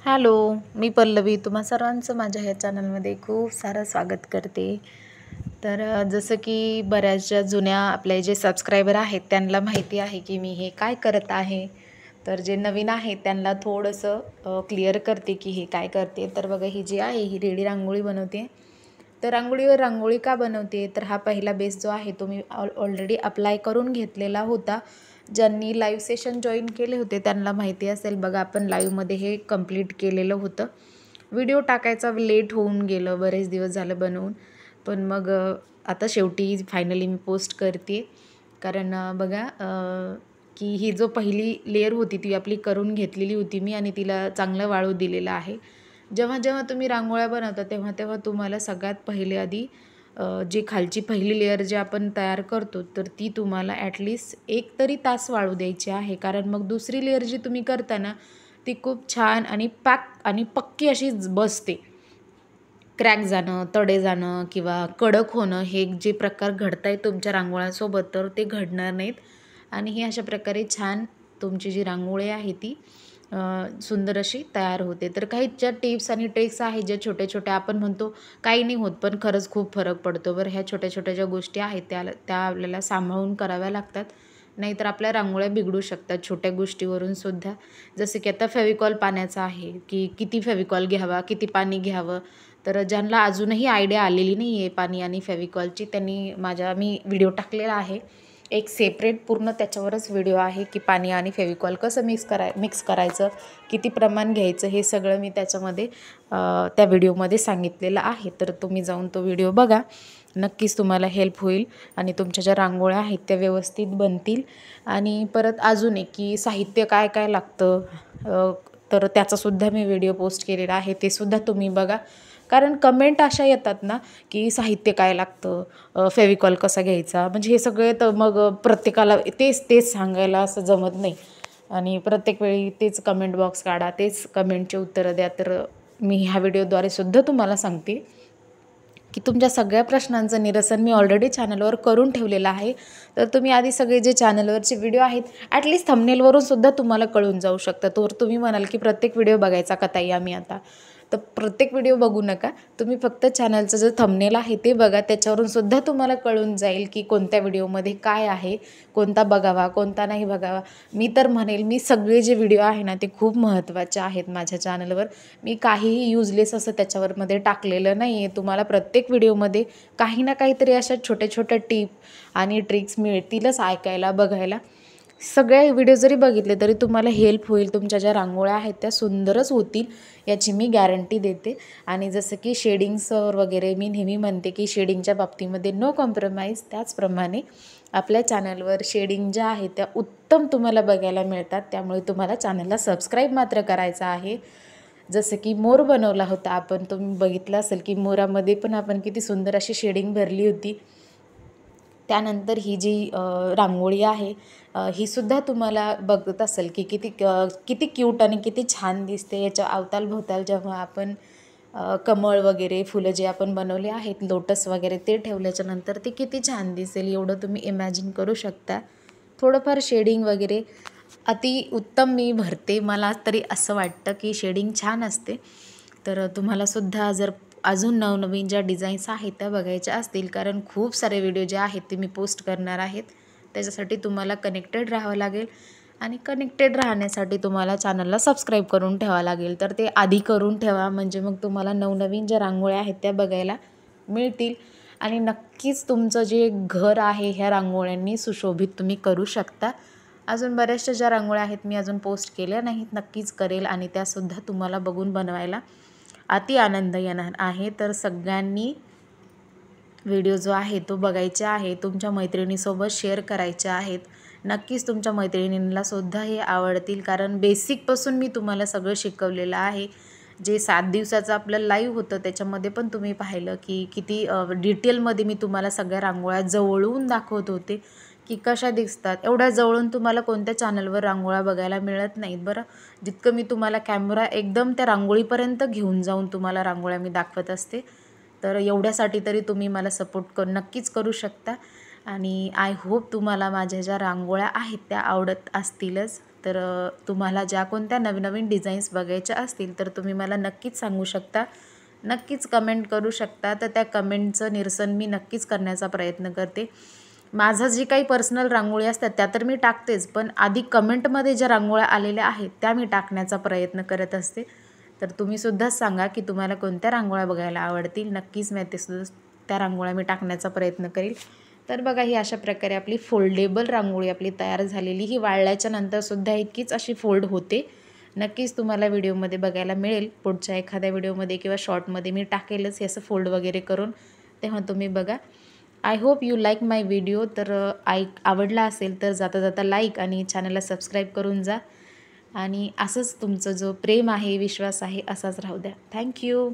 Hello, मी पल्लवी तुम्हा सर्वांचं माझ्या ह्या चॅनलमध्ये खूप सारं स्वागत करते. जसं की बऱ्याचशा जुन्या आपले जे सबस्क्रायबर आहेत त्यांना माहिती आहे की मी हे काय करत आहे. तर जे नवीन आहेत त्यांना थोडंसं क्लिअर करते की हे काय करते. तर बघा, ही जी आहे ही रेडी रांगोळी बनवते. तर रांगोळीवर रांगोळी का बनवते, तर हा पहिला बेस जो आहे तो मी ऑलरेडी अप्लाय करून घेतलेला होता. ज्यांनी लाईव्ह सेशन जॉईन केले होते त्यांना माहिती असेल. बघा, आपण लाईव्हमध्ये हे कंप्लीट केलेलं होतं. व्हिडिओ टाकायचा लेट होऊन गेलं, बरेच दिवस झालं बनवून. पण मग आता शेवटी फायनली मी पोस्ट करते. कारण बघा, की ही जो पहिली लेअर होती ती आपली करून घेतलेली होती मी आणि तिला चांगलं वाळू दिलेलं आहे. जेव्हा जेव्हा तुम्ही रांगोळ्या बनवता तेव्हा तेव्हा तुम्हाला सगळ्यात पहिले आधी जी खालची पहिली लेअर जी आपण तयार करतो तर ती तुम्हाला ॲटलिस्ट 1 तरी तास वाळू द्यायची आहे. कारण मग दुसरी लेअर जी तुम्ही करता ना ती खूप छान आणि पॅक आणि पक्की अशी बसते. क्रॅक जाणं, तडे जाणं किंवा कडक होणं हे जे प्रकार घडत आहेत तुमच्या रांगोळ्यांसोबत तर ते घडणार नाहीत. आणि ही अशा प्रकारे छान तुमची जी रांगोळी आहे ती सुंदर अशी तयार होते. तर काही ज्या टिप्स आणि ट्रिक्स आहेत ज्या छोट्या-छोट्या आपण म्हणतो काही नाही होत, पण खरंच खूप फरक पडतो. बरं, ह्या छोट्या-छोट्या ज्या गोष्टी आहेत त्या आपल्याला सांभाळून कराव्या लागतात. नाहीतर आपल्या रांगोळ्या बिघडू शकतात छोट्या गोष्टीवरून सुद्धा. जसं की आता फेविकॉल पाण्याचा आहे, की किती फेविकॉल घ्यावा, किती पाणी घ्यावं. तर ज्यांना अजूनही आयडिया आलेली नाही आहे पाणी आणि फेविकॉलची, त्यांनी मी व्हिडिओ टाकलेला आहे. एक सेपरेट पूर्ण त्याच्यावरच व्हिडिओ आहे की पाणी आणि फेविकॉल कसं मिक्स करायचं, किती प्रमाण घ्यायचं, हे सगळं मी त्याच्यामध्ये त्या व्हिडिओमध्ये सांगितलेलं आहे. तर तुम्ही जाऊन तो व्हिडिओ बघा. नक्कीच तुम्हाला हेल्प होईल आणि तुमच्या ज्या रांगोळ्या आहेत त्या व्यवस्थित बनतील. आणि परत अजून एक की साहित्य काय काय लागतं, तर त्याचासुद्धा मी व्हिडिओ पोस्ट केलेला आहे, ते सुद्धा तुम्ही बघा. कारण कमेंट अशा येतात ना की साहित्य काय लागतं, फेविकॉल कसा घ्यायचा, म्हणजे हे सगळे तर मग प्रत्येकाला तेच तेच सांगायला असं जमत नाही. आणि प्रत्येक वेळी तेच कमेंट बॉक्स काढा, तेच कमेंटचे उत्तरं द्या. तर मी ह्या व्हिडिओद्वारे सुद्धा तुम्हाला सांगते की तुमच्या सगळ्या प्रश्नांचं निरसन मी ऑलरेडी चॅनलवर करून ठेवलेलं आहे. तर तुम्ही आधी सगळे जे चॅनलवरचे व्हिडिओ आहेत ॲटलिस्ट थंबनेलवरून सुद्धा तुम्हाला कळून जाऊ शकतं. तर तुम्ही म्हणाल की प्रत्येक व्हिडिओ बघायचा का ताई आम्ही आता, तर प्रत्येक व्हिडिओ बघू नका. तुम्ही फक्त चॅनलचं जे थंबनेल आहे ते बघा, त्याच्यावरून सुद्धा तुम्हाला कळून जाईल की कोणत्या व्हिडिओमध्ये काय आहे, कोणता बघावा, कोणता नाही बघावा. मी तर म्हणेल मी सगळे जे व्हिडिओ आहे ना ते खूप महत्त्वाचे आहेत माझ्या चॅनलवर. मी काहीही युजलेस असं त्याच्यावरमध्ये टाकलेलं नाही आहे. तुम्हाला प्रत्येक व्हिडिओमध्ये काही ना काहीतरी अशा छोट्या-छोट्या टिप आणि ट्रिक्स मिळतीलच ऐकायला, बघायला. सगळे व्हिडिओ जरी बघितले तरी तुम्हाला हेल्प होईल. तुमच्या ज्या रांगोळ्या आहेत त्या सुंदरच होतील याची मी गॅरंटी देते. आणि जसं की शेडिंग्सवर वगैरे मी नेहमी म्हणते की शेडिंगच्या बाबतीमध्ये नो कॉम्प्रोमाइज. त्याचप्रमाणे आपल्या चॅनलवर शेडिंग ज्या आहेत त्या उत्तम तुम्हाला बघायला मिळतात. त्यामुळे तुम्हाला चॅनलला सबस्क्राईब मात्र करायचं आहे. जसं की मोर बनवला होता आपण, तुम्ही बघितलं असेल की मोरामध्ये पण आपण किती सुंदर अशी शेडिंग भरली होती. त्यानंतर ही जी रांगोळी आहे ही सुद्धा तुम्हाला बघत असेल की किती क्यूट आणि किती छान दिसते. याच्या अवतालभोवताल जेव्हा आपण कमळ वगैरे फुलं जे आपण बनवले आहेत, लोटस वगैरे ते ठेवल्याच्या नंतर ते किती छान दिसेल एवढं तुम्ही इमॅजिन करू शकता. थोडंफार शेडिंग वगैरे अति उत्तम मी भरते. मला तरी असं वाटतं की शेडिंग छान असते. तर तुम्हालासुद्धा जर अजून नवनवीन ज्या डिझाईन्स आहेत त्या बघायच्या असतील, कारण खूप सारे व्हिडिओ जे आहेत ते मी पोस्ट करणार आहेत, त्याच्यासाठी तुम्हाला कनेक्टेड राहावं लागेल. आणि कनेक्टेड राहण्यासाठी तुम्हाला चॅनलला सबस्क्राईब करून ठेवावं लागेल. तर ते आधी करून ठेवा, म्हणजे मग तुम्हाला नवनवीन ज्या रांगोळ्या आहेत त्या बघायला मिळतील. आणि नक्कीच तुमचं जे घर आहे ह्या रांगोळ्यांनी सुशोभित तुम्ही करू शकता. अजून बऱ्याचशा ज्या रांगोळ्या आहेत मी अजून पोस्ट केल्या नाहीत, नक्कीच करेल आणि त्यासुद्धा तुम्हाला बघून बनवायला अति आनंद येणार आहे. तर सगळ्यांनी व्हिडिओ जो आहे तो बघायचा आहे, तुमच्या मैत्रिणीसोबत शेअर करायच्या आहेत. नक्कीच तुमच्या मैत्रिणींना सुद्धा हे आवडतील, कारण बेसिकपासून मी तुम्हाला सगळं शिकवलेलं आहे. जे 7 दिवसाचं आपलं लाईव्ह होतं त्याच्यामध्ये पण तुम्ही पाहिलं की किती डिटेलमध्ये मी तुम्हाला सगळ्या रांगोळ्या जवळून दाखवत होते की कशा दिसतात. एवढ्या जवळून तुम्हाला कोणत्या चॅनलवर रांगोळ्या बघायला मिळत नाहीत बरं. जितकं मी तुम्हाला कॅमेरा एकदम त्या रांगोळीपर्यंत घेऊन जाऊन तुम्हाला रांगोळ्या मी दाखवत असते. तर एवढ्यासाठी तरी तुम्ही मला सपोर्ट नक्कीच करू शकता. आणि आय होप तुम्हाला माझ्या ज्या रांगोळ्या आहेत त्या आवडत असतीलच. तर तुम्हाला ज्या कोणत्या नवीन डिझाईन्स बघायच्या असतील तर तुम्ही मला नक्कीच सांगू शकता, नक्कीच कमेंट करू शकता. तर त्या कमेंटचं निरसन मी नक्कीच करण्याचा प्रयत्न करते. माझं जी काही पर्सनल रांगोळी असतात त्या तर मी टाकतेच, पण आधी कमेंटमध्ये ज्या रांगोळ्या आलेल्या आहेत त्या मी टाकण्याचा प्रयत्न करत असते. तर तुम्हीसुद्धाच सांगा की तुम्हाला कोणत्या रांगोळ्या बघायला आवडतील. नक्कीच मी त्या रांगोळ्या मी टाकण्याचा प्रयत्न करेल. तर बघा, ही अशा प्रकारे आपली फोल्डेबल रांगोळी आपली तयार झालेली. ही वाळल्याच्या नंतरसुद्धा इतकीच अशी फोल्ड होते. नक्कीच तुम्हाला व्हिडिओमध्ये बघायला मिळेल. पुढच्या एखाद्या व्हिडिओमध्ये किंवा शॉर्टमध्ये मी टाकेलच हे असं फोल्ड वगैरे करून, तेव्हा तुम्ही बघा. I hope you like my video. तर आवडला असेल तर जाता जाता लाईक आणि चॅनलला सबस्क्राईब करून जा. आणि असंच तुमचं जो प्रेम आहे, विश्वास आहे असाच राहू द्या. थँक्यू.